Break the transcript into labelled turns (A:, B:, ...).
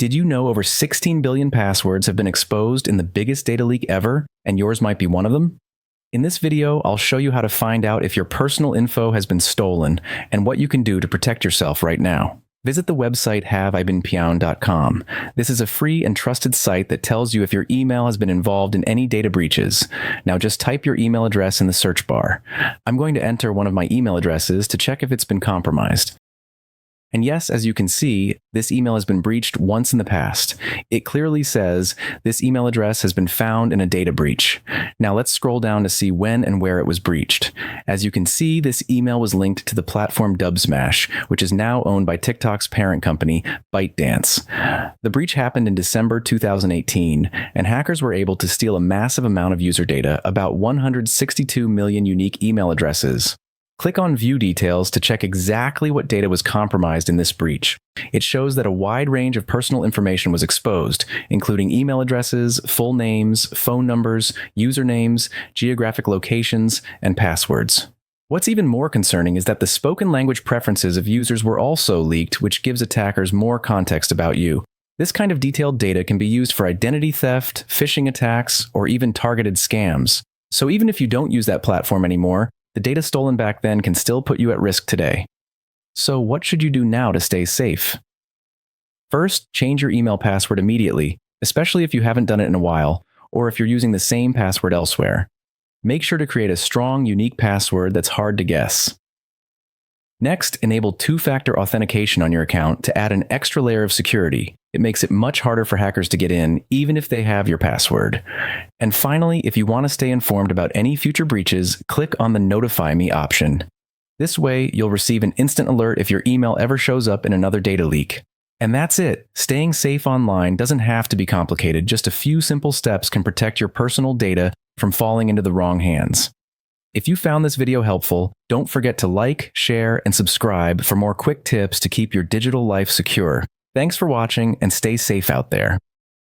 A: Did you know over 16 billion passwords have been exposed in the biggest data leak ever, and yours might be one of them? In this video, I'll show you how to find out if your personal info has been stolen and what you can do to protect yourself right now. Visit the website haveibeenpwned.com. This is a free and trusted site that tells you if your email has been involved in any data breaches. Now just type your email address in the search bar. I'm going to enter one of my email addresses to check if it's been compromised. And yes, as you can see, this email has been breached once in the past. It clearly says this email address has been found in a data breach. Now let's scroll down to see when and where it was breached. As you can see, this email was linked to the platform Dubsmash, which is now owned by TikTok's parent company, ByteDance. The breach happened in December 2018, and hackers were able to steal a massive amount of user data, about 162 million unique email addresses. Click on View Details to check exactly what data was compromised in this breach. It shows that a wide range of personal information was exposed, including email addresses, full names, phone numbers, usernames, geographic locations, and passwords. What's even more concerning is that the spoken language preferences of users were also leaked, which gives attackers more context about you. This kind of detailed data can be used for identity theft, phishing attacks, or even targeted scams. So even if you don't use that platform anymore, the data stolen back then can still put you at risk today. So what should you do now to stay safe? First, change your email password immediately, especially if you haven't done it in a while, or if you're using the same password elsewhere. Make sure to create a strong, unique password that's hard to guess. Next, enable two-factor authentication on your account to add an extra layer of security. It makes it much harder for hackers to get in, even if they have your password. And finally, if you want to stay informed about any future breaches, click on the Notify Me option. This way, you'll receive an instant alert if your email ever shows up in another data leak. And that's it. Staying safe online doesn't have to be complicated. Just a few simple steps can protect your personal data from falling into the wrong hands. If you found this video helpful, don't forget to like, share, and subscribe for more quick tips to keep your digital life secure. Thanks for watching and stay safe out there.